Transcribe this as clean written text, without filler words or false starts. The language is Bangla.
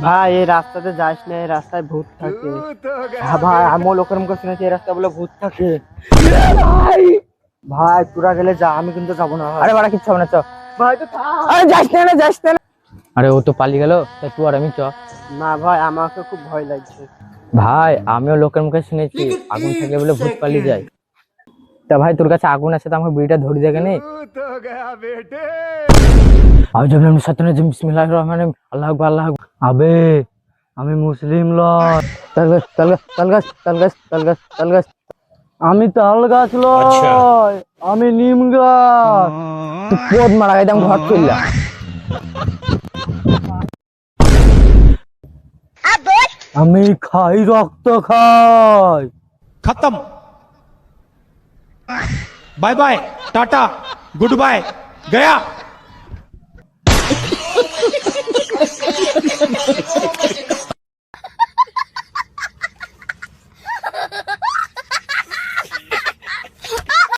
ভাই এই রাস্তাতে যাস না, এই রাস্তায় ভূত থাকে। হ্যাঁ ভাই, আমিও লোকের মুখে শুনেছি এই রাস্তা বলে ভূত থাকে। ভাই ভাই তোরা গেলে যা, আমি কিন্তু যাবো না। আরে বাড়া কিচ্ছু হবে না, চ। ভাই তো থাক। আরে যাস না যাস না। আরে ও তো পালিয়ে গেল, তাই তুই আর আমি চ। না ভাই, আমাকে খুব ভয় লাগছে। ভাই আমিও লোকের মুখে শুনেছি আগুন থাকলে বলে ভূত পালিয়ে যায়। তা ভাই তোর কাছে আগুন আছে তো আমাকে বিড়িটা ধরে দেখে নে। আমি জন্য সাতনে জিম বিসমিল্লাহির রহমানির রহিম, আল্লাহু আকবার আল্লাহু আকবার। আবে আমি মুসলিম লয়। তালগাছ তালগাছ তালগাছ তালগাছ তালগাছ তালগাছ। আমি তাল গাছ লয়, আমি নিম গাছ। তুই পদ মারা গাইতাম ঘর চললা। আমি খাই রক্ত খাই। खत्म। Bye bye tata goodbye गया।